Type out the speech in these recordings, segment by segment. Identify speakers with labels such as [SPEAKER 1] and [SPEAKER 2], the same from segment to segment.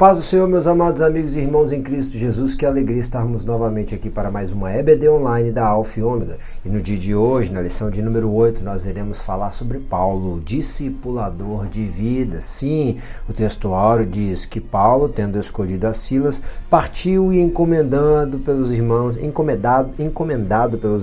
[SPEAKER 1] paz do Senhor, meus amados amigos e irmãos em Cristo Jesus, que alegria estarmos novamente aqui para mais uma EBD Online da Alfa e Ômega. E no dia de hoje, na lição de número 8, nós iremos falar sobre Paulo, discipulador de vida. Sim, o texto áureo diz que Paulo, tendo escolhido a Silas, partiu e encomendado pelos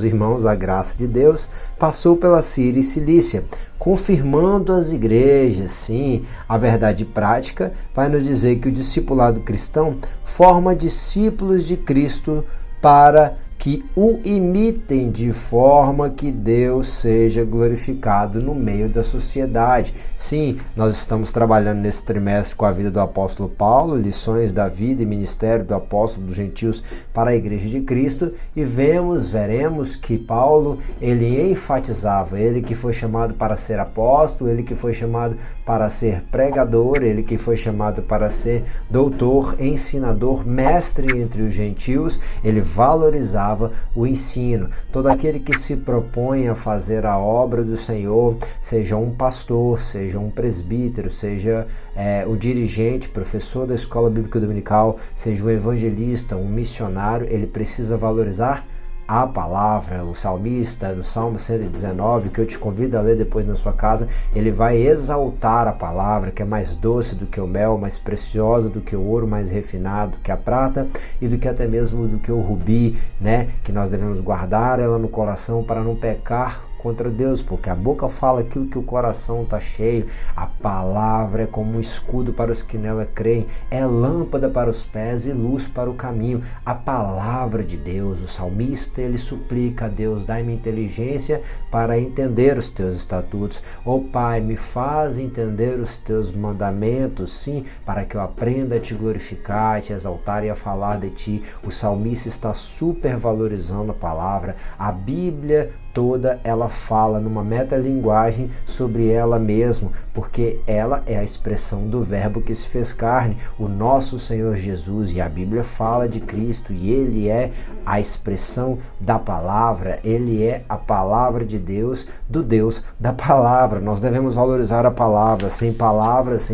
[SPEAKER 1] irmãos a graça de Deus, passou pela Síria e Cilícia, confirmando as igrejas. Sim, a verdade prática vai nos dizer que o discipulado cristão forma discípulos de Cristo para que o imitem de forma que Deus seja glorificado no meio da sociedade. Sim, nós estamos trabalhando nesse trimestre com a vida do apóstolo Paulo, lições da vida e ministério do apóstolo dos gentios para a igreja de Cristo, e veremos que Paulo, ele enfatizava, ele que foi chamado para ser apóstolo, ele que foi chamado para ser pregador, ele que foi chamado para ser doutor, ensinador, mestre entre os gentios, ele valorizava o ensino. Todo aquele que se propõe a fazer a obra do Senhor, seja um pastor, seja um presbítero, seja o dirigente, professor da escola bíblica dominical, seja um evangelista, um missionário, ele precisa valorizar a palavra. O salmista, no Salmo 119, que eu te convido a ler depois na sua casa, ele vai exaltar a palavra, que é mais doce do que o mel, mais preciosa do que o ouro, mais refinado que a prata e do que até mesmo do que o rubi, né? Que nós devemos guardar ela no coração para não pecar contra Deus, porque a boca fala aquilo que o coração está cheio. A palavra é como um escudo para os que nela creem, é lâmpada para os pés e luz para o caminho. A palavra de Deus, o salmista, ele suplica a Deus: dai-me inteligência para entender os teus estatutos. Ó Pai, me faz entender os teus mandamentos, sim, para que eu aprenda a te glorificar, a te exaltar e a falar de ti. O salmista está supervalorizando a palavra. A Bíblia toda ela fala numa metalinguagem sobre ela mesma, porque ela é a expressão do verbo que se fez carne, o nosso Senhor Jesus, e a Bíblia fala de Cristo, e ele é a expressão da palavra, ele é a palavra de Deus, do Deus da palavra. Nós devemos valorizar a palavra. Sem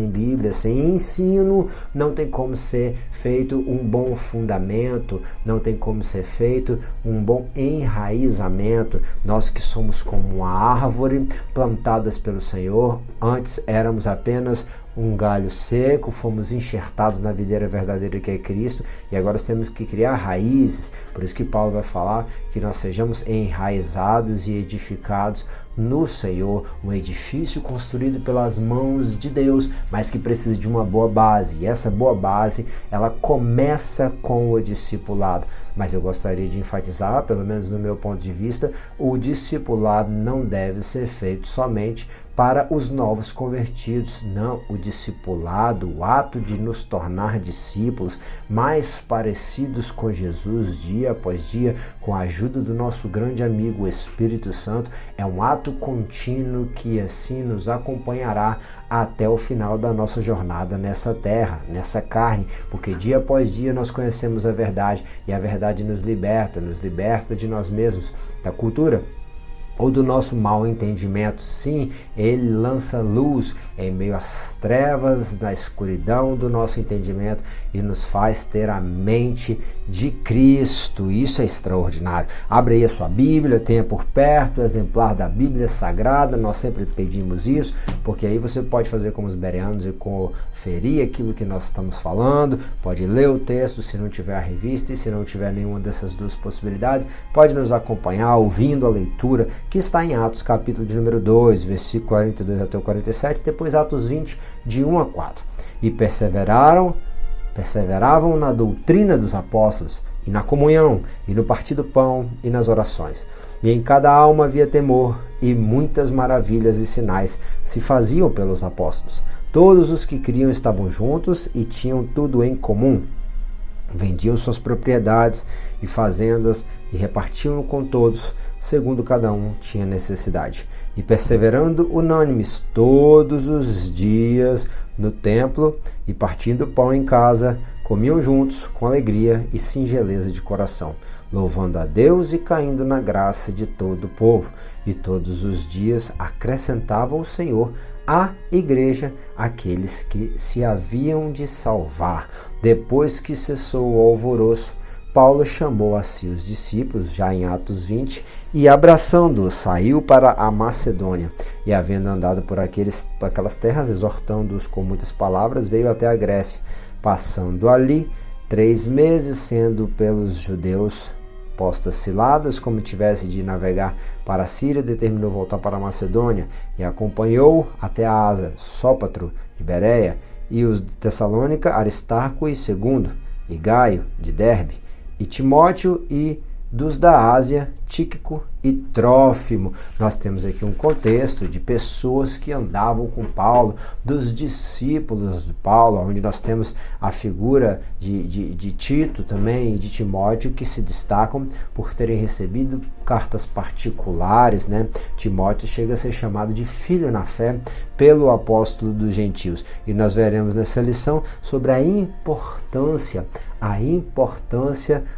[SPEAKER 1] Bíblia, sem ensino, não tem como ser feito um bom fundamento, não tem como ser feito um bom enraizamento. Nós que somos como uma árvore plantadas pelo Senhor, antes éramos apenas um galho seco, fomos enxertados na videira verdadeira que é Cristo, e agora temos que criar raízes. Por isso que Paulo vai falar que nós sejamos enraizados e edificados no Senhor, um edifício construído pelas mãos de Deus, mas que precisa de uma boa base, e essa boa base, ela começa com o discipulado. Mas eu gostaria de enfatizar, pelo menos no meu ponto de vista, o discipulado não deve ser feito somente para os novos convertidos. Não, o discipulado, o ato de nos tornar discípulos mais parecidos com Jesus dia após dia, com a ajuda do nosso grande amigo o Espírito Santo, é um ato contínuo que assim nos acompanhará até o final da nossa jornada nessa terra, nessa carne, porque dia após dia nós conhecemos a verdade, e a verdade nos liberta de nós mesmos, da cultura ou do nosso mau entendimento. Sim, ele lança luz em meio às trevas, na escuridão do nosso entendimento, e nos faz ter a mente de Cristo. Isso é extraordinário. Abre aí a sua Bíblia, tenha por perto o exemplar da Bíblia Sagrada. Nós sempre pedimos isso, porque aí você pode fazer como os bereanos e conferir aquilo que nós estamos falando, pode ler o texto se não tiver a revista, e se não tiver nenhuma dessas duas possibilidades, pode nos acompanhar ouvindo a leitura que está em Atos capítulo de número 2, versículo 42 até o 47, depois Atos 20, de 1 a 4. E perseveravam na doutrina dos apóstolos, e na comunhão, e no partir do pão, e nas orações. E em cada alma havia temor, e muitas maravilhas e sinais se faziam pelos apóstolos. Todos os que criam estavam juntos e tinham tudo em comum. Vendiam suas propriedades e fazendas e repartiam com todos, segundo cada um tinha necessidade. E perseverando unânimes todos os dias no templo, e partindo o pão em casa, comiam juntos com alegria e singeleza de coração, louvando a Deus e caindo na graça de todo o povo. E todos os dias acrescentava o Senhor à igreja aqueles que se haviam de salvar. Depois que cessou o alvoroço, Paulo chamou a si os discípulos, já em Atos 20, e abraçando-os, saiu para a Macedônia. E havendo andado por aquelas terras, exortando-os com muitas palavras, veio até a Grécia, passando ali 3 meses, sendo pelos judeus postas ciladas, como tivesse de navegar para a Síria, determinou voltar para a Macedônia, e acompanhou até a Asa, Sópatro de Bereia, e os de Tessalônica, Aristarco e Segundo, e Gaio de Derbe, e Timóteo, e dos da Ásia, Tíquico e Trófimo. Nós temos aqui um contexto de pessoas que andavam com Paulo, dos discípulos de Paulo, onde nós temos a figura de Tito também e de Timóteo, que se destacam por terem recebido cartas particulares, né? Timóteo chega a ser chamado de filho na fé pelo apóstolo dos gentios. E nós veremos nessa lição sobre a importância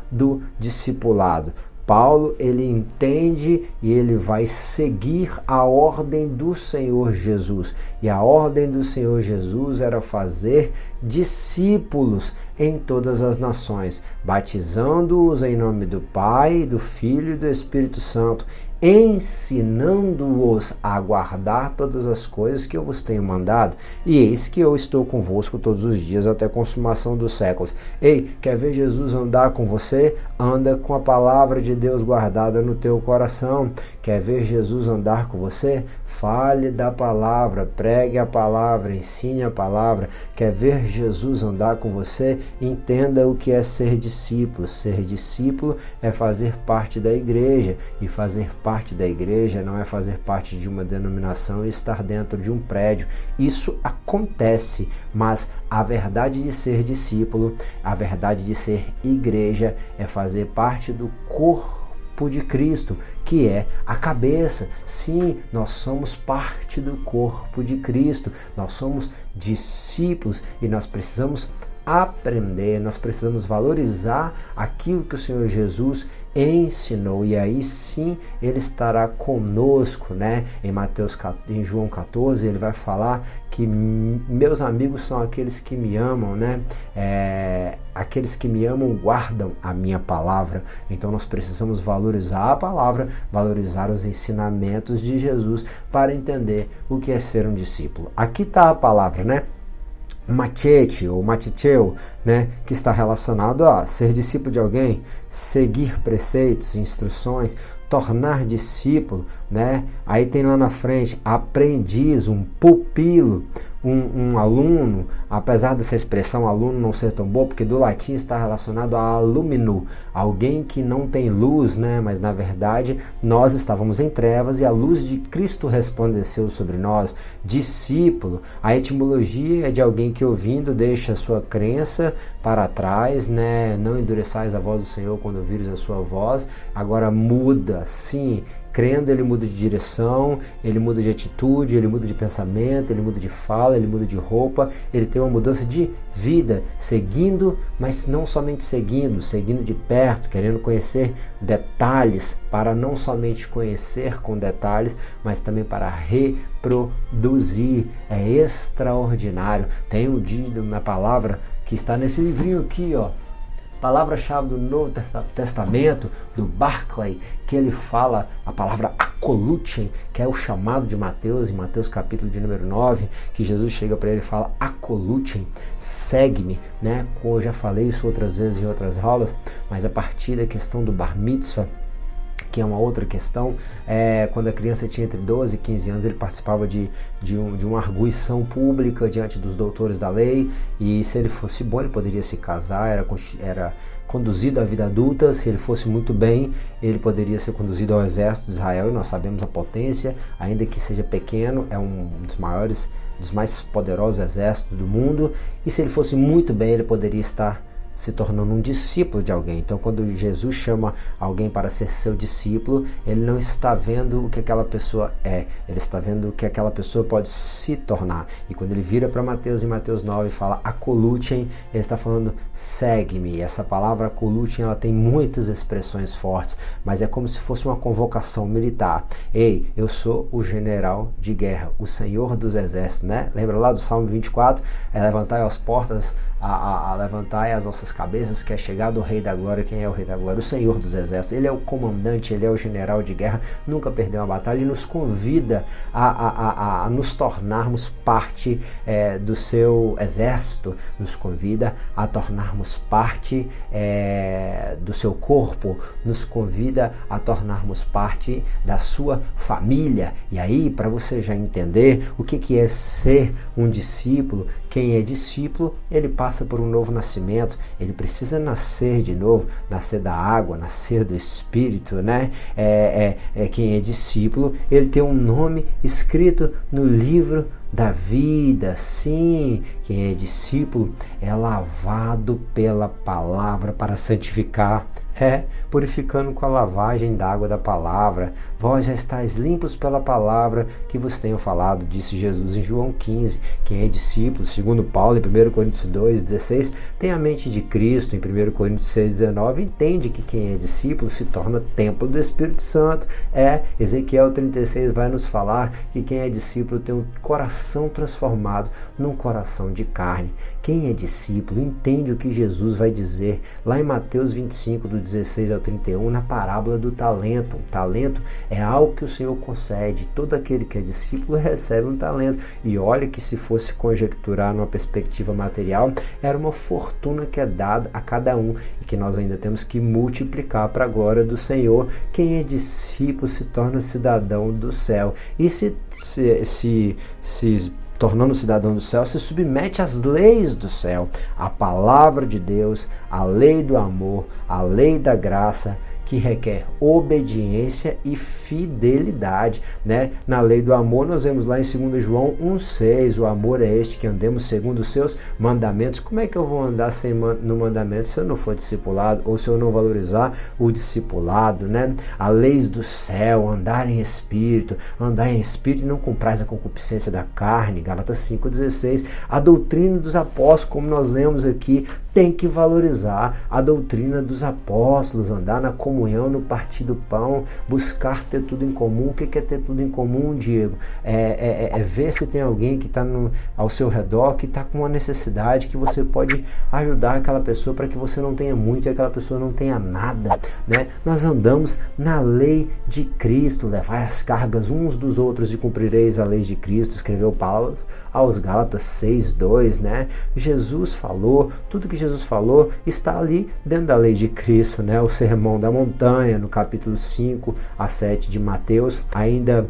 [SPEAKER 1] do discipulado. Paulo, ele entende e ele vai seguir a ordem do Senhor Jesus. E a ordem do Senhor Jesus era fazer discípulos em todas as nações, batizando-os em nome do Pai, do Filho e do Espírito Santo, ensinando-os a guardar todas as coisas que eu vos tenho mandado, e eis que eu estou convosco todos os dias até a consumação dos séculos. Ei, quer ver Jesus andar com você? Anda com a palavra de Deus guardada no teu coração. Quer ver Jesus andar com você? Fale da palavra, pregue a palavra, ensine a palavra. Quer ver Jesus andar com você? Entenda o que é ser discípulo. Ser discípulo é fazer parte da igreja, e fazer parte da igreja não é fazer parte de uma denominação e estar dentro de um prédio. Isso acontece, mas a verdade de ser discípulo, a verdade de ser igreja é fazer parte do corpo de Cristo, que é a cabeça. Sim, nós somos parte do corpo de Cristo, nós somos discípulos e nós precisamos aprender, nós precisamos valorizar aquilo que o Senhor Jesus ensinou, e aí sim ele estará conosco, né? Em João 14 ele vai falar que meus amigos são aqueles que me amam, né? Aqueles que me amam guardam a minha palavra. Então nós precisamos valorizar a palavra, valorizar os ensinamentos de Jesus para entender o que é ser um discípulo. Aqui está a palavra, né? Machete ou machiteu, né, que está relacionado a ser discípulo de alguém, seguir preceitos, instruções, tornar discípulo, né? Aí tem lá na frente aprendiz, um pupilo, um aluno, apesar dessa expressão aluno não ser tão boa, porque do latim está relacionado a alumino, alguém que não tem luz, né? Mas na verdade nós estávamos em trevas e a luz de Cristo resplandeceu sobre nós. Discípulo, a etimologia é de alguém que ouvindo deixa a sua crença para trás, né? Não endureçais a voz do Senhor quando ouvires a sua voz. Agora muda, sim. Crendo, ele muda de direção, ele muda de atitude, ele muda de pensamento, ele muda de fala, ele muda de roupa, ele tem uma mudança de vida, seguindo, mas não somente seguindo de perto, querendo conhecer detalhes, para não somente conhecer com detalhes, mas também para reproduzir. É extraordinário. Tem um dia na palavra que está nesse livrinho aqui, ó, palavra-chave do Novo Testamento, do Barclay, que ele fala a palavra akoluchen, que é o chamado de Mateus, em Mateus capítulo de número 9, que Jesus chega para ele e fala: akoluchen, segue-me, né? Como eu já falei isso outras vezes em outras aulas, mas a partir da questão do bar mitzvah, que é uma outra questão, quando a criança tinha entre 12 e 15 anos, ele participava de uma arguição pública diante dos doutores da lei, e se ele fosse bom, ele poderia se casar, era conduzido à vida adulta. Se ele fosse muito bem, ele poderia ser conduzido ao exército de Israel, e nós sabemos a potência, ainda que seja pequeno, é um dos maiores, dos mais poderosos exércitos do mundo. E se ele fosse muito bem, ele poderia estar se tornando um discípulo de alguém. Então, quando Jesus chama alguém para ser seu discípulo, ele não está vendo o que aquela pessoa é, ele está vendo o que aquela pessoa pode se tornar. E quando ele vira para Mateus, em Mateus 9, e fala acolutem, ele está falando segue-me. Essa palavra acolutem, ela tem muitas expressões fortes, mas é como se fosse uma convocação militar. Ei, eu sou o general de guerra, o Senhor dos exércitos, né? Lembra lá do Salmo 24? Levantai as portas, levantai as vossas cabeças, que é chegado o Rei da Glória. Quem é o Rei da Glória? O Senhor dos Exércitos. Ele é o comandante, ele é o general de guerra, nunca perdeu uma batalha e nos convida a nos tornarmos parte do seu exército, nos convida a tornarmos parte do seu corpo, nos convida a tornarmos parte da sua família. E aí, para você já entender o que é ser um discípulo, quem é discípulo, ele passa por um novo nascimento, ele precisa nascer de novo, nascer da água, nascer do Espírito, né? Quem é discípulo, ele tem um nome escrito no livro da vida. Sim, quem é discípulo é lavado pela palavra para santificar, purificando com a lavagem da água da palavra. Vós já estáis limpos pela palavra que vos tenho falado, disse Jesus em João 15. Quem é discípulo, segundo Paulo em 1 Coríntios 2,16, tem a mente de Cristo. Em 1 Coríntios 6,19, entende que quem é discípulo se torna templo do Espírito Santo. Ezequiel 36 vai nos falar que quem é discípulo tem um coração transformado num coração de carne. Quem é discípulo entende o que Jesus vai dizer lá em Mateus 25, do 16 ao 31, na parábola do talento. Um talento é algo que o Senhor concede. Todo aquele que é discípulo recebe um talento. E olha que, se fosse conjecturar numa perspectiva material, era uma fortuna que é dada a cada um e que nós ainda temos que multiplicar para a glória do Senhor. Quem é discípulo se torna cidadão do céu. E se tornando cidadão do céu, se submete às leis do céu, a palavra de Deus, a lei do amor, a lei da graça, que requer obediência e fidelidade, né? Na lei do amor, nós vemos lá em 2 João 1,6, o amor é este, que andemos segundo os seus mandamentos. Como é que eu vou andar no mandamento se eu não for discipulado, ou se eu não valorizar o discipulado, né? A lei do céu, andar em espírito e não comprais a concupiscência da carne, Gálatas 5,16. A doutrina dos apóstolos, como nós lemos aqui, tem que valorizar a doutrina dos apóstolos, andar na comunhão, no partir do pão, buscar ter tudo em comum. O que é ter tudo em comum, Diego? É ver se tem alguém que está ao seu redor, que está com uma necessidade, que você pode ajudar aquela pessoa para que você não tenha muito e aquela pessoa não tenha nada, né? Nós andamos na lei de Cristo, levai as cargas uns dos outros e cumprireis a lei de Cristo, escreveu Paulo aos Gálatas 6,2, né? Jesus falou, tudo que Jesus falou está ali dentro da lei de Cristo, né? O Sermão da Montanha, no capítulo 5 a 7 de Mateus. Ainda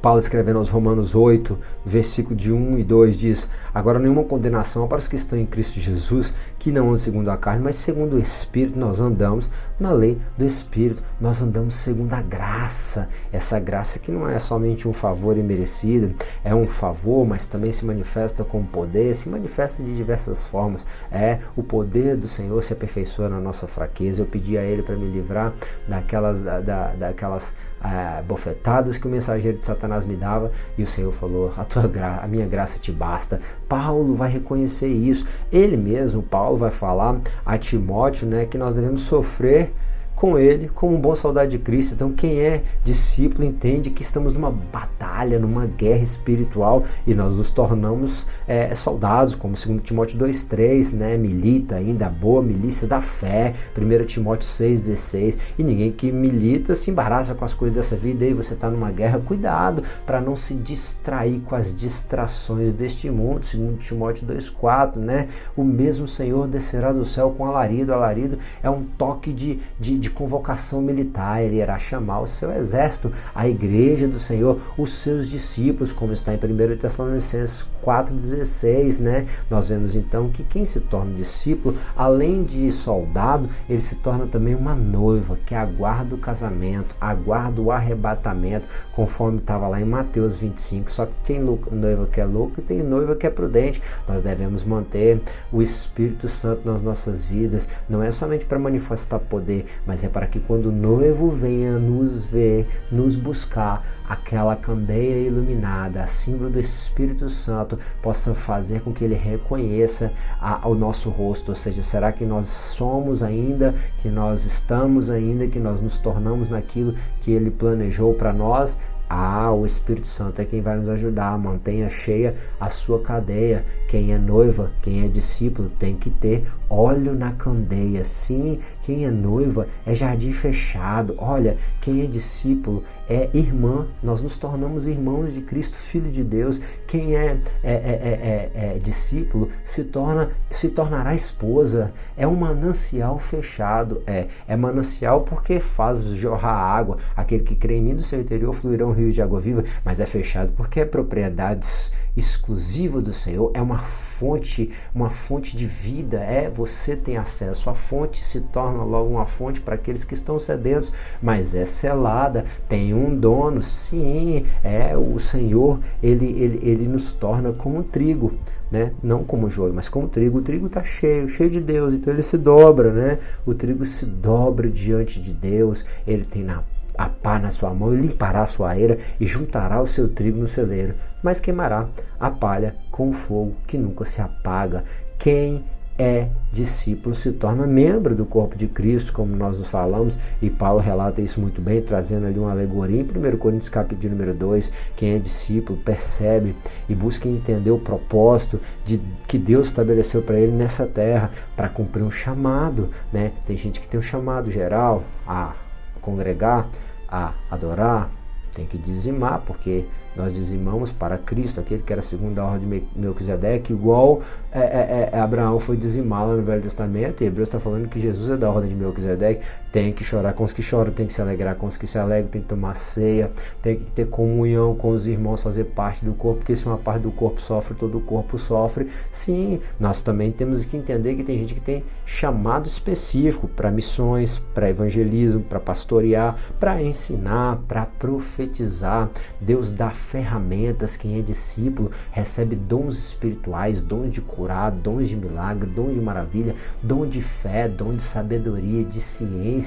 [SPEAKER 1] Paulo, escrevendo aos Romanos 8, versículo de 1 e 2, diz: agora nenhuma condenação para os que estão em Cristo Jesus, que não andam segundo a carne, mas segundo o Espírito. Nós andamos na lei do Espírito, nós andamos segundo a graça. Essa graça que não é somente um favor imerecido, é um favor, mas também se manifesta com poder, se manifesta de diversas formas. O poder do Senhor se aperfeiçoa na nossa fraqueza. Eu pedi a Ele para me livrar daquelas bofetadas que o mensageiro de Satanás me dava, e o Senhor falou: a minha graça te basta. Paulo vai reconhecer isso. Ele mesmo, Paulo, vai falar a Timóteo, né, que nós devemos sofrer com ele como um bom soldado de Cristo. Então, quem é discípulo entende que estamos numa batalha, numa guerra espiritual, e nós nos tornamos soldados, como 2 Timóteo 2,3, né? Milita ainda a boa milícia da fé, 1 Timóteo 6,16. E ninguém que milita se embaraça com as coisas dessa vida. E aí você está numa guerra, cuidado para não se distrair com as distrações deste mundo, 2 Timóteo 2,4, né? O mesmo Senhor descerá do céu com alarido. Alarido é um toque de convocação militar, ele irá chamar o seu exército, a igreja do Senhor, os seus discípulos, como está em 1 Tessalonicenses 4,16, né? Nós vemos então que quem se torna discípulo, além de soldado, ele se torna também uma noiva, que aguarda o casamento, aguarda o arrebatamento, conforme estava lá em Mateus 25, só que tem noiva que é louca e tem noiva que é prudente. Nós devemos manter o Espírito Santo nas nossas vidas, não é somente para manifestar poder, mas é para que quando o noivo venha nos ver, nos buscar, aquela candeia iluminada, a símbolo do Espírito Santo, possa fazer com que ele reconheça o nosso rosto. Ou seja, será que nós somos ainda, que nós estamos ainda, que nós nos tornamos naquilo que ele planejou para nós? O Espírito Santo é quem vai nos ajudar. Mantenha cheia a sua cadeia. Quem é noiva, quem é discípulo, tem que ter óleo na candeia. Sim, quem é noiva é jardim fechado. Olha, quem é discípulo é irmã. Nós nos tornamos irmãos de Cristo, Filho de Deus. Quem é discípulo se tornará esposa. É um manancial fechado. É manancial porque faz jorrar água. Aquele que crê em mim, do seu interior fluirão rios de água viva. Mas é fechado porque é propriedade exclusiva do Senhor. É uma fonte de vida. Você tem acesso à fonte, se torna logo uma fonte para aqueles que estão sedentos, mas é selada, tem um dono. Sim, o Senhor, ele nos torna como trigo, né? Não como joio, mas como trigo. O trigo está cheio de Deus, então ele se dobra, né? O trigo se dobra diante de Deus, ele tem a pá na sua mão, e limpará a sua eira e juntará o seu trigo no celeiro, mas queimará a palha com o fogo que nunca se apaga. Quem é discípulo se torna membro do corpo de Cristo, como nós nos falamos, e Paulo relata isso muito bem, trazendo ali uma alegoria em 1 Coríntios capítulo número 2. Quem é discípulo percebe e busca entender o propósito que Deus estabeleceu para ele nessa terra, para cumprir um chamado, né? Tem gente que tem um chamado geral a congregar, a adorar, tem que dizimar, porque nós dizimamos para Cristo, aquele que era segundo a ordem de Melquisedeque, igual Abraão foi dizimar lá no Velho Testamento, e Hebreus está falando que Jesus é da ordem de Melquisedeque. Tem que chorar com os que choram, tem que se alegrar com os que se alegram, tem que tomar ceia, tem que ter comunhão com os irmãos, fazer parte do corpo, porque se uma parte do corpo sofre, todo o corpo sofre. Sim, nós também temos que entender que tem gente que tem chamado específico para missões, para evangelismo, para pastorear, para ensinar, para profetizar. Deus dá ferramentas. Quem é discípulo recebe dons espirituais, dons de curar, dons de milagre, dons de maravilha, dom de fé, dom de sabedoria, de ciência,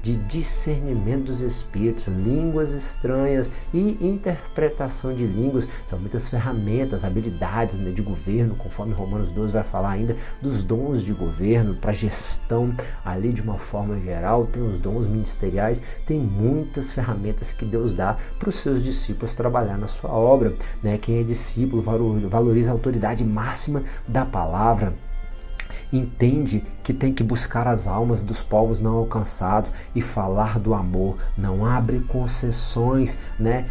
[SPEAKER 1] de discernimento dos espíritos, línguas estranhas e interpretação de línguas. São muitas ferramentas, habilidades, né, de governo, conforme Romanos 12 vai falar ainda dos dons de governo, para gestão ali de uma forma geral. Tem os dons ministeriais, tem muitas ferramentas que Deus dá para os seus discípulos trabalhar na sua obra, né? Quem é discípulo valoriza a autoridade máxima da palavra, entende que tem que buscar as almas dos povos não alcançados e falar do amor, não abre concessões, né?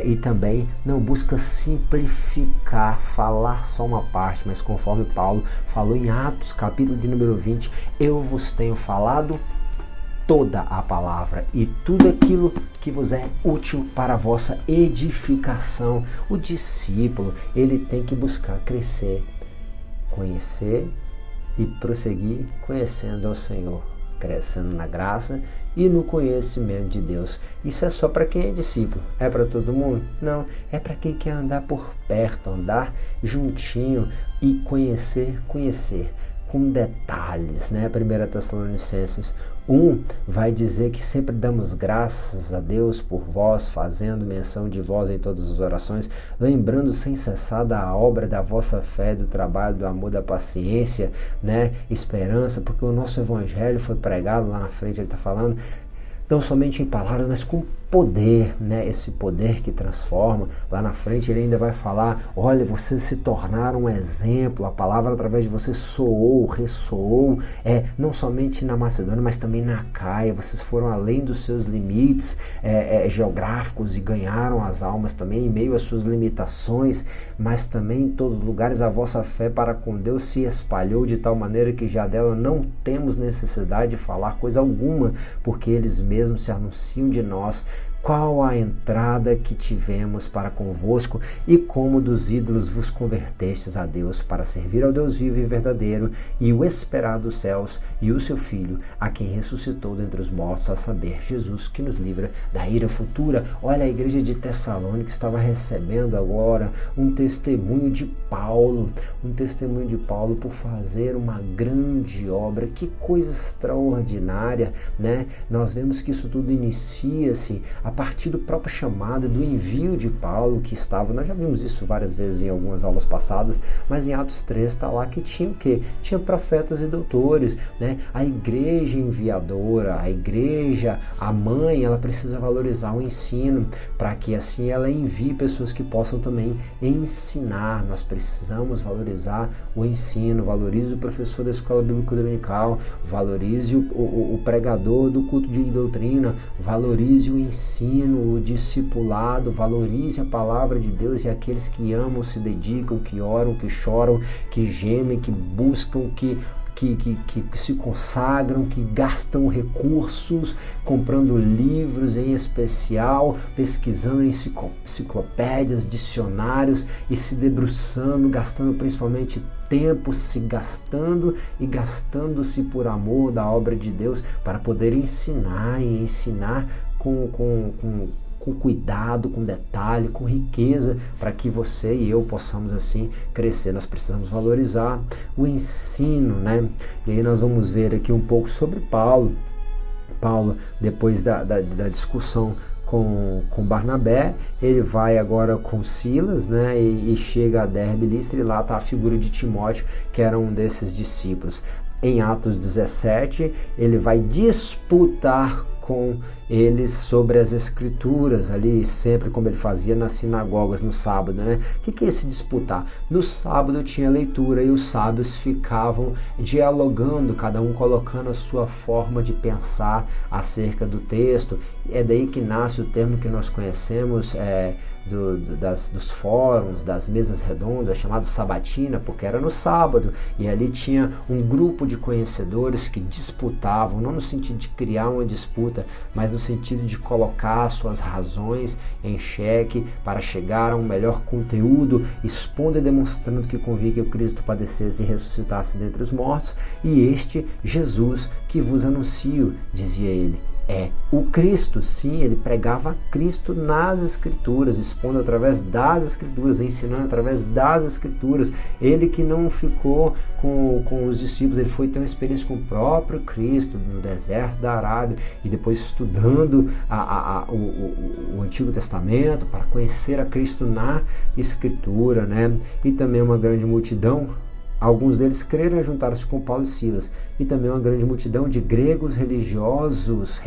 [SPEAKER 1] E também não busca simplificar, falar só uma parte, mas conforme Paulo falou em Atos, capítulo de número 20, eu vos tenho falado toda a palavra e tudo aquilo que vos é útil para a vossa edificação. O discípulo, ele tem que buscar crescer, conhecer e prosseguir conhecendo ao Senhor, crescendo na graça e no conhecimento de Deus. Isso é só para quem é discípulo. É para todo mundo? Não. É para quem quer andar por perto, andar juntinho e conhecer com detalhes, né? 1 Tessalonicenses 1 vai dizer que sempre damos graças a Deus por vós, fazendo menção de vós em todas as orações, lembrando sem cessar da obra da vossa fé, do trabalho, do amor, da paciência, né? Esperança, porque o nosso evangelho foi pregado lá na frente, ele está falando, não somente em palavras, mas com poder, né? Esse poder que transforma. Lá na frente ele ainda vai falar, olha, vocês se tornaram um exemplo, a palavra através de vocês soou, ressoou, não somente na Macedônia, mas também na Acaia, vocês foram além dos seus limites geográficos e ganharam as almas também em meio às suas limitações, mas também em todos os lugares a vossa fé para com Deus se espalhou de tal maneira que já dela não temos necessidade de falar coisa alguma, porque eles mesmos se anunciam de nós. Qual a entrada que tivemos para convosco e como dos ídolos vos convertestes a Deus para servir ao Deus vivo e verdadeiro e o esperar dos céus e o seu Filho, a quem ressuscitou dentre os mortos, a saber, Jesus, que nos livra da ira futura. Olha, a igreja de Tessalônica estava recebendo agora um testemunho de Paulo por fazer uma grande obra. Que coisa extraordinária, né? Nós vemos que isso tudo inicia-se a partir do próprio chamado, do envio de Paulo que estava, nós já vimos isso várias vezes em algumas aulas passadas, mas em Atos 3 está lá que tinha o quê? Tinha profetas e doutores, né? A igreja enviadora, a igreja, a mãe, ela precisa valorizar o ensino, para que assim ela envie pessoas que possam também ensinar. Nós precisamos valorizar o ensino, valorize o professor da escola bíblica dominical, valorize o pregador do culto de doutrina, valorize o ensino, o discipulado, valorize a palavra de Deus e aqueles que amam, se dedicam, que oram, que choram, que gemem, que buscam, que se consagram, que gastam recursos comprando livros em especial, pesquisando em enciclopédias, dicionários e se debruçando, gastando principalmente tempo, se gastando e gastando-se por amor da obra de Deus para poder ensinar e ensinar com cuidado, com detalhe, com riqueza, para que você e eu possamos assim crescer. Nós precisamos valorizar o ensino, né? E aí nós vamos ver aqui um pouco sobre Paulo. Paulo, depois da discussão com Barnabé, ele vai agora com Silas, né? E chega a Derbe e Listra, e lá está a figura de Timóteo, que era um desses discípulos. Em Atos 17, ele vai disputar com eles sobre as escrituras, ali sempre como ele fazia nas sinagogas no sábado, né? O que é esse disputar? No sábado tinha leitura e os sábios ficavam dialogando, cada um colocando a sua forma de pensar acerca do texto. É daí que nasce o termo que nós conhecemos dos fóruns, das mesas redondas, chamado sabatina, porque era no sábado, e ali tinha um grupo de conhecedores que disputavam, não no sentido de criar uma disputa, mas no sentido de colocar suas razões em xeque para chegar a um melhor conteúdo, expondo e demonstrando que convinha que o Cristo padecesse e ressuscitasse dentre os mortos, e este Jesus que vos anuncio, dizia ele, é o Cristo. Sim, ele pregava Cristo nas Escrituras, expondo através das Escrituras, ensinando através das Escrituras. Ele que não ficou com os discípulos, ele foi ter uma experiência com o próprio Cristo no deserto da Arábia e depois estudando o Antigo Testamento para conhecer a Cristo na Escritura, né? E também uma grande multidão. Alguns deles creram e juntaram-se com Paulo e Silas, e também uma grande multidão de gregos religiosos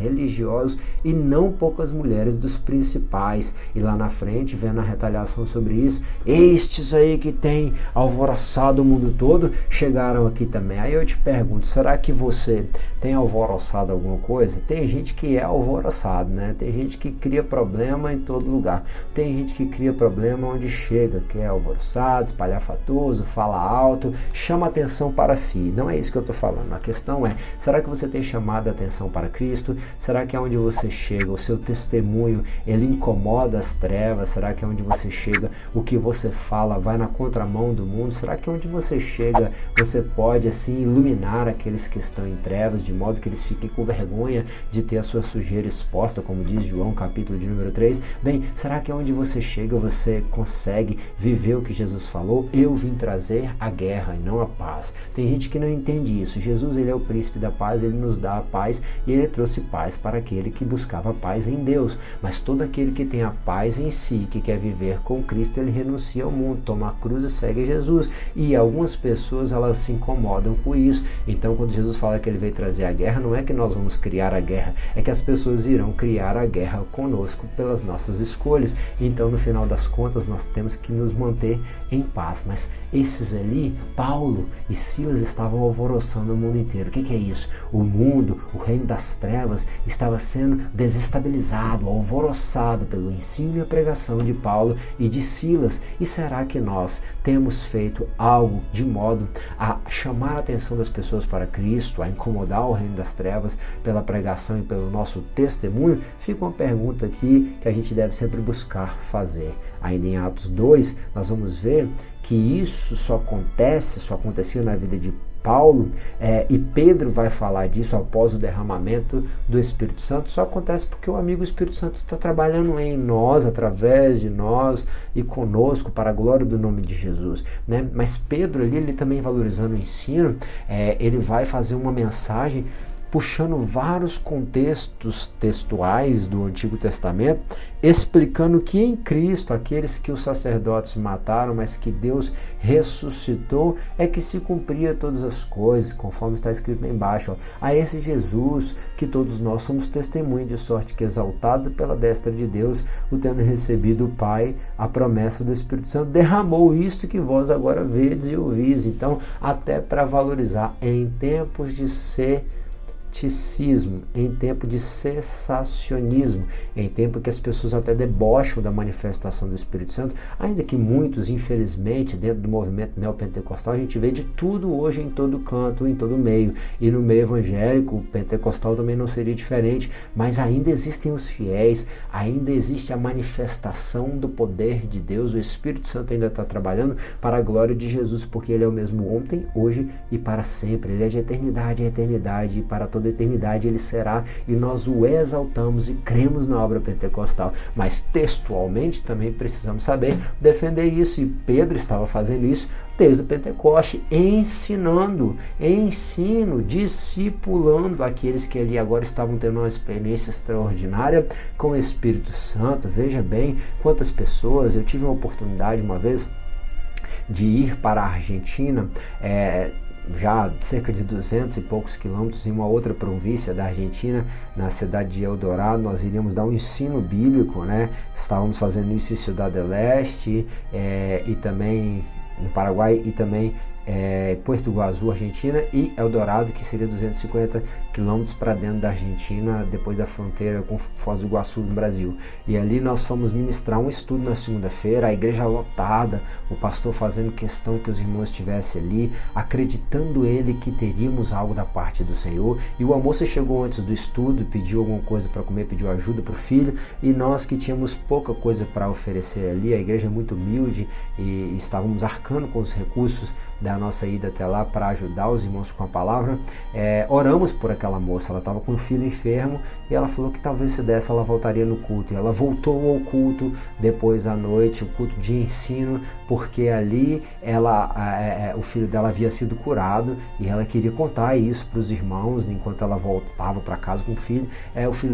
[SPEAKER 1] e não poucas mulheres dos principais. E lá na frente, vendo a retaliação sobre isso, estes aí que têm alvoroçado o mundo todo, chegaram aqui também. Aí eu te pergunto, será que você tem alvoroçado alguma coisa? Tem gente que é alvoroçado, né? Tem gente que cria problema em todo lugar. Tem gente que cria problema onde chega, que é alvoroçado, espalhafatoso, fala alto, chama atenção para si. Não é isso que eu estou falando. A questão é, será que você tem chamado a atenção para Cristo? Será que é onde você chega, o seu testemunho, ele incomoda as trevas? Será que é onde você chega, o que você fala vai na contramão do mundo? Será que onde você chega, você pode assim iluminar aqueles que estão em trevas, de modo que eles fiquem com vergonha de ter a sua sujeira exposta, como diz João, capítulo de número 3? Bem, será que onde você chega, você consegue viver o que Jesus falou? Eu vim trazer a guerra. e não a paz. Tem gente que não entende isso. Jesus, ele é o príncipe da paz, ele nos dá a paz e ele trouxe paz para aquele que buscava paz em Deus. Mas todo aquele que tem a paz em si, que quer viver com Cristo, ele renuncia ao mundo, toma a cruz e segue Jesus. E algumas pessoas, elas se incomodam com isso. Então, quando Jesus fala que ele veio trazer a guerra, não é que nós vamos criar a guerra, é que as pessoas irão criar a guerra conosco pelas nossas escolhas. Então, no final das contas, nós temos que nos manter em paz. Mas esses ali, Paulo e Silas, estavam alvoroçando o mundo inteiro. O que é isso? O mundo, o reino das trevas, estava sendo desestabilizado, alvoroçado pelo ensino e a pregação de Paulo e de Silas. E será que nós temos feito algo de modo a chamar a atenção das pessoas para Cristo, a incomodar o reino das trevas pela pregação e pelo nosso testemunho? Fica uma pergunta aqui que a gente deve sempre buscar fazer. Ainda em Atos 2, nós vamos ver que isso só acontecia na vida de Paulo, e Pedro vai falar disso após o derramamento do Espírito Santo. Só acontece porque o amigo Espírito Santo está trabalhando em nós, através de nós e conosco, para a glória do nome de Jesus, né? Mas Pedro ali, ele também valorizando o ensino, ele vai fazer uma mensagem puxando vários contextos textuais do Antigo Testamento, explicando que em Cristo, aqueles que os sacerdotes mataram, mas que Deus ressuscitou, é que se cumpria todas as coisas, conforme está escrito lá embaixo. A esse Jesus, que todos nós somos testemunho, de sorte que, exaltado pela destra de Deus, o tendo recebido o Pai, a promessa do Espírito Santo, derramou isto que vós agora vedes e ouvis. Então, até para valorizar em tempos de em tempo de cessacionismo, em tempo que as pessoas até debocham da manifestação do Espírito Santo, ainda que muitos, infelizmente, dentro do movimento neopentecostal, a gente vê de tudo hoje em todo canto, em todo meio, e no meio evangélico, pentecostal também não seria diferente, mas ainda existem os fiéis, ainda existe a manifestação do poder de Deus, o Espírito Santo ainda está trabalhando para a glória de Jesus, porque ele é o mesmo ontem, hoje e para sempre, ele é de eternidade a eternidade, e para toda eternidade ele será, e nós o exaltamos e cremos na obra pentecostal. Mas textualmente também precisamos saber defender isso, e Pedro estava fazendo isso desde o Pentecoste, discipulando aqueles que ali agora estavam tendo uma experiência extraordinária com o Espírito Santo. Veja bem quantas pessoas, eu tive uma oportunidade uma vez de ir para a Argentina, já cerca de 200 e poucos quilômetros, em uma outra província da Argentina, na cidade de Eldorado. Nós iríamos dar um ensino bíblico, né? Estávamos fazendo isso em Ciudad del Este, e também no Paraguai, e também Puerto Iguaçu, Argentina, e Eldorado, que seria 250 quilômetros para dentro da Argentina, depois da fronteira com Foz do Iguaçu, no Brasil. E ali nós fomos ministrar um estudo na segunda-feira, a igreja lotada, o pastor fazendo questão que os irmãos estivessem ali, acreditando ele que teríamos algo da parte do Senhor. E o almoço chegou antes do estudo, pediu alguma coisa para comer, pediu ajuda para o filho, e nós que tínhamos pouca coisa para oferecer ali, a igreja é muito humilde, e estávamos arcando com os recursos da nossa ida até lá para ajudar os irmãos com a palavra. Oramos por aquela moça, ela estava com um filho enfermo, e ela falou que talvez se desse ela voltaria no culto, e ela voltou ao culto depois à noite, o culto de ensino, porque ali o filho dela havia sido curado, e ela queria contar isso para os irmãos enquanto ela voltava para casa com o filho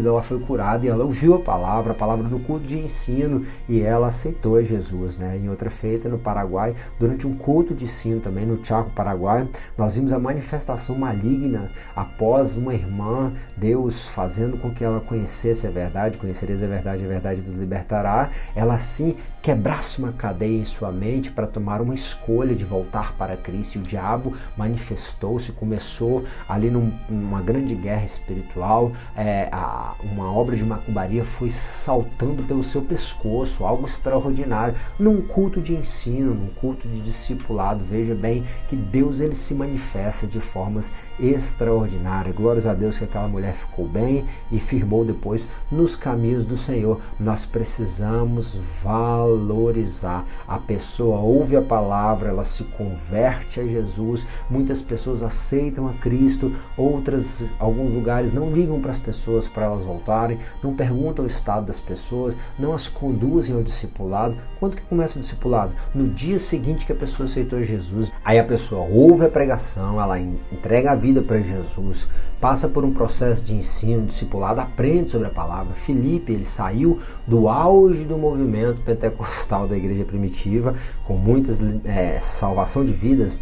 [SPEAKER 1] dela foi curado, e ela ouviu a palavra no culto de ensino, e ela aceitou a Jesus, né? Em outra feita no Paraguai, durante um culto de ensino também no Chaco, Paraguai, nós vimos a manifestação maligna após uma irmã, Deus fazendo com que ela conhecesse a verdade, conhecereis a verdade vos libertará, ela assim quebrasse uma cadeia em sua mente para tomar uma escolha de voltar para Cristo, e o diabo manifestou-se, começou ali numa grande guerra espiritual, uma obra de macumbaria foi saltando pelo seu pescoço, algo extraordinário, num culto de ensino, num culto de discipulado. Veja bem que Deus, ele se manifesta de formas extraordinária. Glórias a Deus que aquela mulher ficou bem e firmou depois nos caminhos do Senhor. Nós precisamos valorizar. A pessoa ouve a palavra, ela se converte a Jesus. Muitas pessoas aceitam a Cristo, outras, alguns lugares não ligam para as pessoas para elas voltarem, não perguntam o estado das pessoas, não as conduzem ao discipulado. Quando que começa o discipulado? No dia seguinte que a pessoa aceitou Jesus. Aí a pessoa ouve a pregação, ela entrega a vida para Jesus, passa por um processo de ensino, discipulado, aprende sobre a palavra. Filipe, ele saiu do auge do movimento pentecostal da igreja primitiva, com muitas salvação de vidas,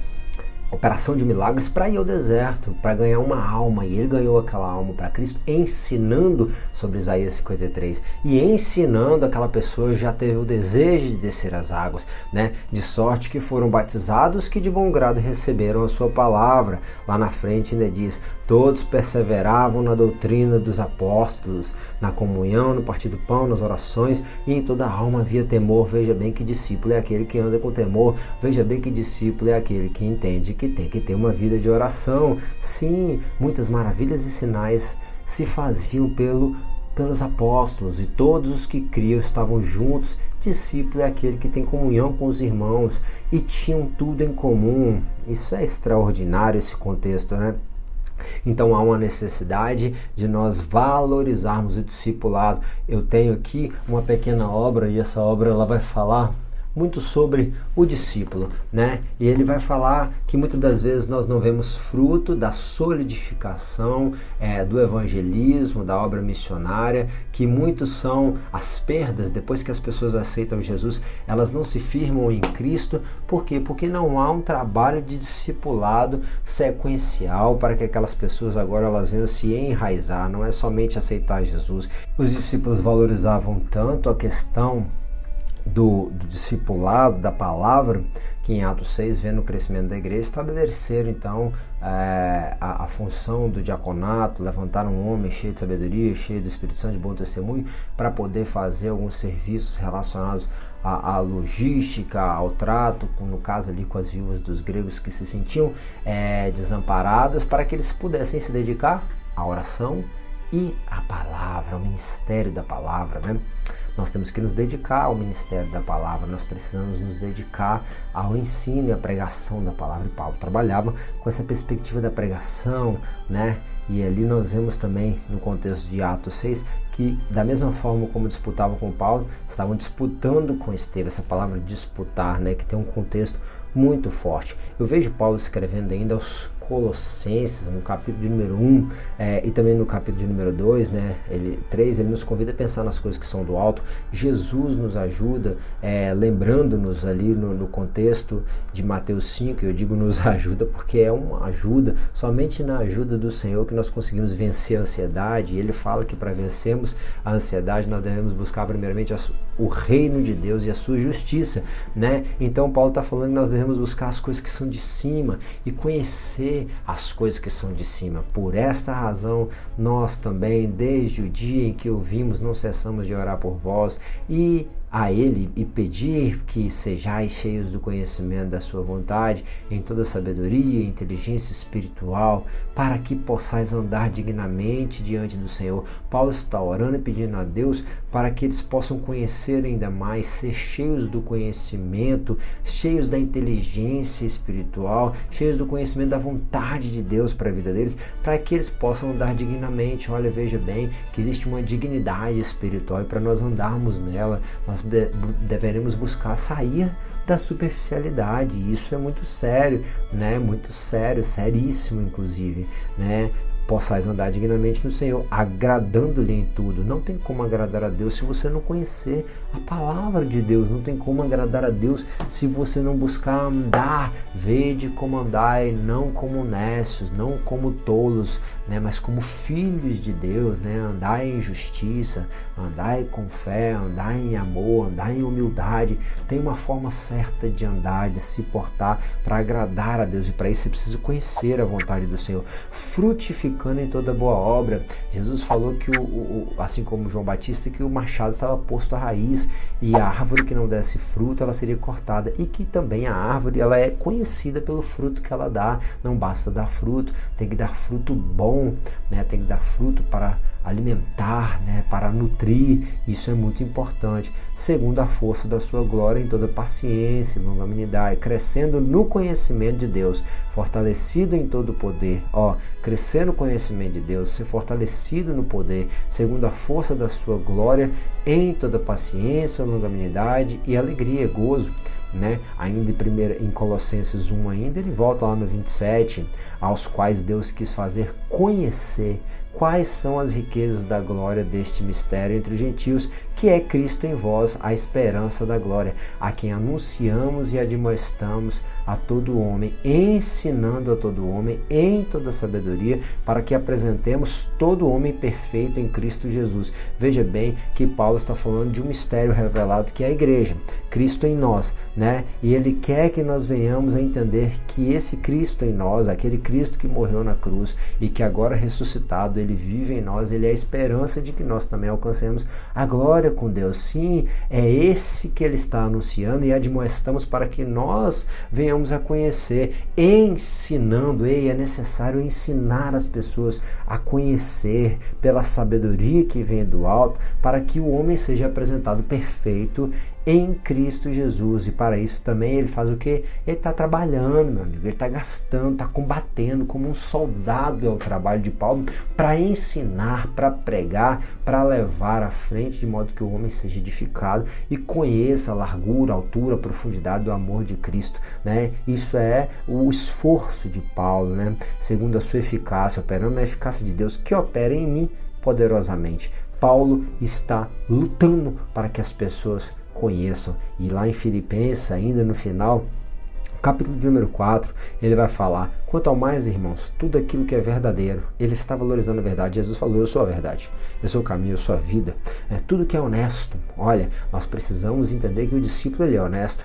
[SPEAKER 1] operação de milagres, para ir ao deserto, para ganhar uma alma. E ele ganhou aquela alma para Cristo, ensinando sobre Isaías 53. E ensinando, aquela pessoa já teve o desejo de descer as águas, né? De sorte que foram batizados que de bom grado receberam a sua palavra. Lá na frente ainda diz: todos perseveravam na doutrina dos apóstolos, na comunhão, no partir do pão, nas orações, e em toda a alma havia temor. Veja bem que discípulo é aquele que anda com temor. Veja bem que discípulo é aquele que entende que tem que ter uma vida de oração. Sim, muitas maravilhas e sinais se faziam pelos apóstolos, e todos os que criam estavam juntos. Discípulo é aquele que tem comunhão com os irmãos e tinham tudo em comum. Isso é extraordinário, esse contexto, né? Então há uma necessidade de nós valorizarmos o discipulado. Eu tenho aqui uma pequena obra, e essa obra ela vai falar muito sobre o discípulo, né? E ele vai falar que muitas das vezes nós não vemos fruto da solidificação do evangelismo, da obra missionária, que muitos são as perdas depois que as pessoas aceitam Jesus, elas não se firmam em Cristo. Por quê? Porque não há um trabalho de discipulado sequencial para que aquelas pessoas agora elas venham se enraizar, não é somente aceitar Jesus. Os discípulos valorizavam tanto a questão do discipulado, da palavra, que em Atos 6, vendo o crescimento da igreja, estabeleceram então a função do diaconato, levantaram um homem cheio de sabedoria, cheio do Espírito Santo, de bom testemunho, para poder fazer alguns serviços relacionados à logística, ao trato, no caso ali com as viúvas dos gregos que se sentiam desamparadas, para que eles pudessem se dedicar à oração e à palavra, ao ministério da palavra, né? Nós temos que nos dedicar ao ministério da palavra, nós precisamos nos dedicar ao ensino e à pregação da palavra. E Paulo trabalhava com essa perspectiva da pregação, né? E ali nós vemos também, no contexto de Atos 6, que da mesma forma como disputavam com Paulo, estavam disputando com Estevão. Essa palavra disputar, né? Que tem um contexto muito forte. Eu vejo Paulo escrevendo ainda aos Colossenses, no capítulo de número 1 e também no capítulo de número 2, né, 3, ele nos convida a pensar nas coisas que são do alto. Jesus nos ajuda, lembrando-nos ali no contexto de Mateus 5, eu digo nos ajuda porque é uma ajuda, somente na ajuda do Senhor que nós conseguimos vencer a ansiedade. E ele fala que para vencermos a ansiedade nós devemos buscar primeiramente o reino de Deus e a sua justiça, né? Então Paulo está falando que nós devemos buscar as coisas que são de cima e conhecer as coisas que são de cima. Por esta razão, nós também, desde o dia em que ouvimos, não cessamos de orar por vós e a Ele e pedir que sejais cheios do conhecimento da sua vontade, em toda sabedoria e inteligência espiritual, para que possais andar dignamente diante do Senhor. Paulo está orando e pedindo a Deus para que eles possam conhecer ainda mais, ser cheios do conhecimento, cheios da inteligência espiritual, cheios do conhecimento da vontade de Deus para a vida deles, para que eles possam andar dignamente. Olha, veja bem que existe uma dignidade espiritual e para nós andarmos nela, nós deveremos buscar sair da superficialidade. Isso é muito sério, né? Muito sério, seríssimo inclusive, né? Possais andar dignamente no Senhor, agradando-lhe em tudo. Não tem como agradar a Deus se você não conhecer a palavra de Deus. Não tem como agradar a Deus se você não buscar andar. Vede como andai, não como necios, não como tolos, né? Mas como filhos de Deus, né? Andai em justiça, andai com fé, andai em amor, andai em humildade. Tem uma forma certa de andar, de se portar para agradar a Deus, e para isso você precisa conhecer a vontade do Senhor, frutificando em toda boa obra. Jesus falou que, assim como João Batista, que o machado estava posto à raiz, e a árvore que não desse fruto, ela seria cortada, e que também a árvore, ela é conhecida pelo fruto que ela dá. Não basta dar fruto, tem que dar fruto bom, né? Tem que dar fruto para alimentar, né? Para nutrir. Isso é muito importante. Segundo a força da sua glória, em toda paciência, longanimidade, crescendo no conhecimento de Deus, fortalecido em todo o poder. Crescer no conhecimento de Deus, ser fortalecido no poder, segundo a força da sua glória, em toda paciência, longanimidade e alegria, gozo. Né? Ainda em Colossenses 1, ele volta lá no 27, aos quais Deus quis fazer conhecer quais são as riquezas da glória deste mistério entre os gentios, que é Cristo em vós, a esperança da glória, a quem anunciamos e admoestamos a todo homem, ensinando a todo homem em toda sabedoria, para que apresentemos todo homem perfeito em Cristo Jesus. Veja bem que Paulo está falando de um mistério revelado, que é a igreja, Cristo em nós, né? E ele quer que nós venhamos a entender que esse Cristo em nós, aquele Cristo que morreu na cruz e que agora ressuscitado, ele vive em nós, ele é a esperança de que nós também alcancemos a glória com Deus. Sim, é esse que ele está anunciando e admoestamos para que nós venhamos a conhecer, ensinando. É necessário ensinar as pessoas a conhecer pela sabedoria que vem do alto, para que o homem seja apresentado perfeito em Cristo Jesus. E para isso também ele faz o quê? Ele está trabalhando, meu amigo, ele está gastando, está combatendo como um soldado. É o trabalho de Paulo, para ensinar, para pregar, para levar à frente, de modo que o homem seja edificado e conheça a largura, a altura, a profundidade do amor de Cristo, né? Isso é o esforço de Paulo, né? Segundo a sua eficácia, operando na eficácia de Deus, que opera em mim poderosamente. Paulo está lutando para que as pessoas conheçam. E lá em Filipenses, ainda no final, capítulo de número 4, ele vai falar: quanto ao mais, irmãos, tudo aquilo que é verdadeiro. Ele está valorizando a verdade. Jesus falou: eu sou a verdade, eu sou o caminho, eu sou a vida. Tudo que é honesto. Olha, nós precisamos entender que o discípulo, ele é honesto.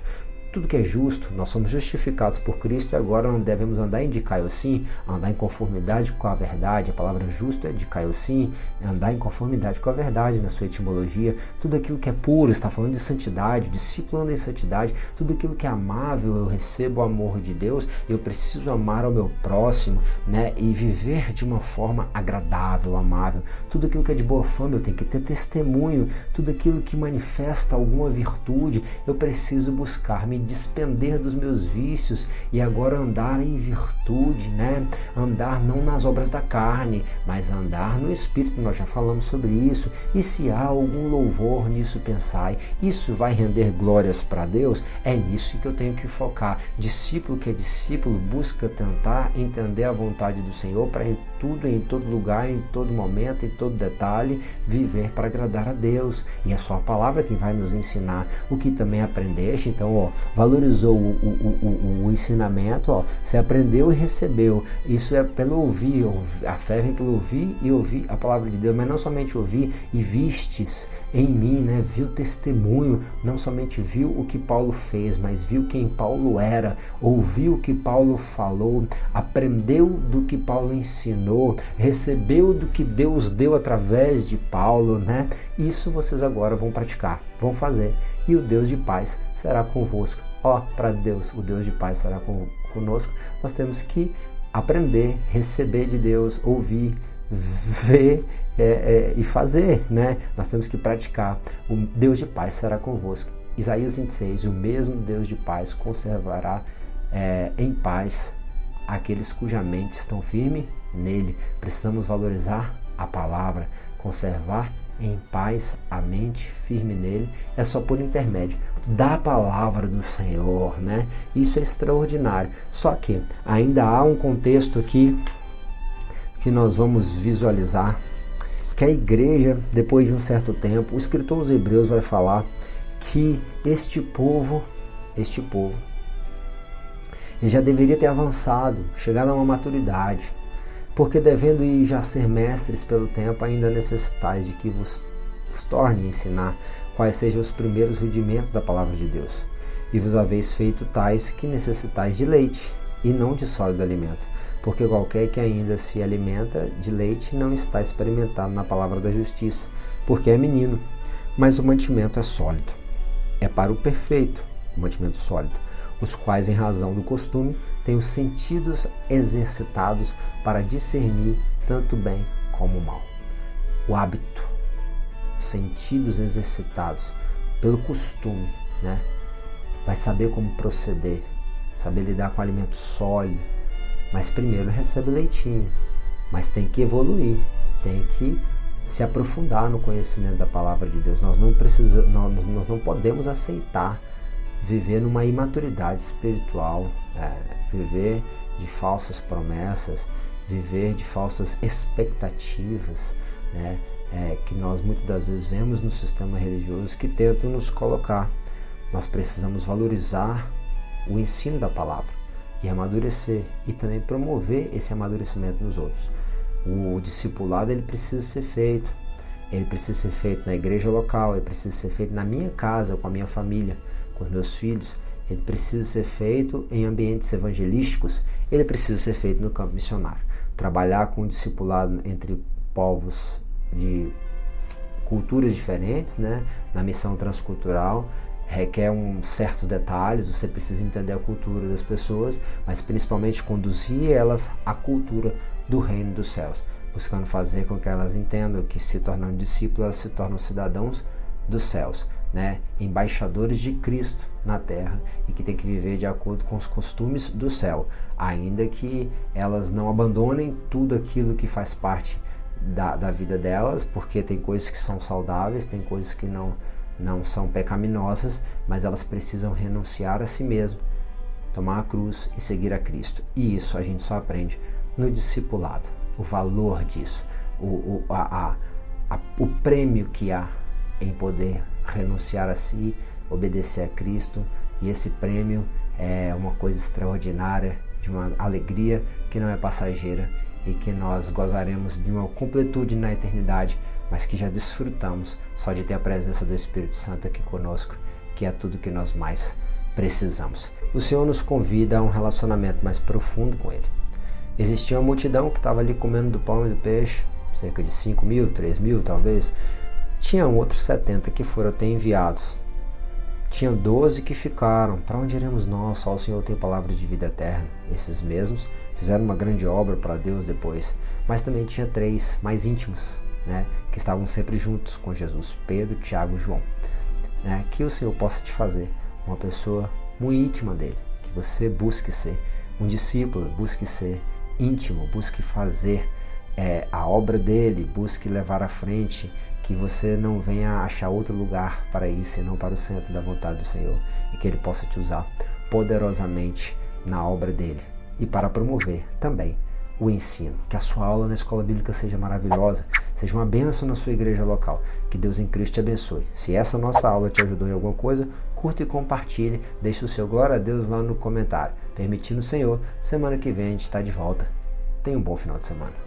[SPEAKER 1] Tudo que é justo, nós somos justificados por Cristo, e agora não devemos andar em dikaiossim, andar em conformidade com a verdade. A palavra justa é dikaiossim, andar em conformidade com a verdade na sua etimologia. Tudo aquilo que é puro, está falando de santidade, o discípulo anda em santidade. Tudo aquilo que é amável, eu recebo o amor de Deus, eu preciso amar ao meu próximo, né? E viver de uma forma agradável, amável. Tudo aquilo que é de boa fama, eu tenho que ter testemunho. Tudo aquilo que manifesta alguma virtude, eu preciso buscar me despender dos meus vícios e agora andar em virtude, né? Andar não nas obras da carne, mas andar no Espírito. Nós já falamos sobre isso. E se há algum louvor nisso, pensai. Isso vai render glórias para Deus? É nisso que eu tenho que focar. Discípulo que é discípulo busca tentar entender a vontade do Senhor para em tudo, em todo lugar, em todo momento, em todo detalhe, viver para agradar a Deus. E é só a palavra que vai nos ensinar o que também aprendeste. Então, valorizou o ensinamento, você aprendeu e recebeu. Isso é pelo ouvir. A fé vem pelo ouvir e ouvir a palavra de Deus, mas não somente ouvir e vistes em mim, né? Viu testemunho, não somente viu o que Paulo fez, mas viu quem Paulo era, ouviu o que Paulo falou, aprendeu do que Paulo ensinou, recebeu do que Deus deu através de Paulo, né? Isso vocês agora vão praticar, vão fazer, e o Deus de paz será convosco. Para Deus, o Deus de paz será conosco. Nós temos que aprender, receber de Deus, ouvir, ver e fazer, né? Nós temos que praticar. O Deus de paz será convosco. Isaías 26, o mesmo Deus de paz conservará em paz aqueles cuja mente estão firme nele. Precisamos valorizar a palavra, conservar em paz a mente firme nele, é só por intermédio da palavra do Senhor, né? Isso é extraordinário. Só que ainda há um contexto aqui que nós vamos visualizar, que a igreja, depois de um certo tempo, o escritor aos Hebreus vai falar que este povo, ele já deveria ter avançado, chegado a uma maturidade, Porque devendo ir já ser mestres pelo tempo, ainda necessitais de que vos torne a ensinar quais sejam os primeiros rudimentos da palavra de Deus. E vos haveis feito tais que necessitais de leite, e não de sólido alimento. Porque qualquer que ainda se alimenta de leite não está experimentado na palavra da justiça, porque é menino. Mas o mantimento é sólido. É para o perfeito, o mantimento sólido, os quais, em razão do costume, têm os sentidos exercitados para discernir tanto o bem como o mal. O hábito, os sentidos exercitados pelo costume, né? Vai saber como proceder, saber lidar com alimento sólido, mas primeiro recebe leitinho, mas tem que evoluir, tem que se aprofundar no conhecimento da palavra de Deus. Nós não podemos aceitar viver numa imaturidade espiritual, viver de falsas promessas, viver de falsas expectativas, né? Que nós muitas das vezes vemos no sistema religioso que tentam nos colocar. Nós precisamos valorizar o ensino da palavra e amadurecer e também promover esse amadurecimento nos outros. O discipulado ele precisa ser feito. Ele precisa ser feito na igreja local, ele precisa ser feito na minha casa, com a minha família, com os meus filhos. Ele precisa ser feito em ambientes evangelísticos, ele precisa ser feito no campo missionário. Trabalhar com o discipulado entre povos de culturas diferentes, né, na missão transcultural, requer certos detalhes, você precisa entender a cultura das pessoas, mas principalmente conduzir elas à cultura do reino dos céus, buscando fazer com que elas entendam que, se tornando discípulos, elas se tornam cidadãos dos céus, né? Embaixadores de Cristo na terra, e que tem que viver de acordo com os costumes do céu, ainda que elas não abandonem tudo aquilo que faz parte da vida delas, porque tem coisas que são saudáveis, tem coisas que não são pecaminosas, mas elas precisam renunciar a si mesmo, tomar a cruz e seguir a Cristo. E isso a gente só aprende no discipulado, o valor disso, o prêmio que há em poder renunciar a si, obedecer a Cristo. E esse prêmio é uma coisa extraordinária, de uma alegria que não é passageira e que nós gozaremos de uma completude na eternidade, mas que já desfrutamos só de ter a presença do Espírito Santo aqui conosco, que é tudo que nós mais precisamos. O Senhor nos convida a um relacionamento mais profundo com Ele. Existia uma multidão que estava ali comendo do pão e do peixe, cerca de 5.000, 3.000 talvez. Tinham outros 70 que foram até enviados. Tinham 12 que ficaram. Para onde iremos nós? Só o Senhor tem palavra de vida eterna. Esses mesmos fizeram uma grande obra para Deus depois. Mas também tinha 3 mais íntimos, né, que estavam sempre juntos com Jesus: Pedro, Tiago e João. Que o Senhor possa te fazer uma pessoa muito íntima dele. Que você busque ser um discípulo, busque ser íntimo, busque fazer a obra dele, busque levar à frente, que você não venha achar outro lugar para ir senão para o centro da vontade do Senhor, e que Ele possa te usar poderosamente na obra dele e para promover também o ensino. Que a sua aula na escola bíblica seja maravilhosa, seja uma bênção na sua igreja local. Que Deus em Cristo te abençoe. Se essa nossa aula te ajudou em alguma coisa, curta e compartilhe, deixe o seu glória a Deus lá no comentário. Permitindo o Senhor, semana que vem a gente está de volta. Tenha um bom final de semana.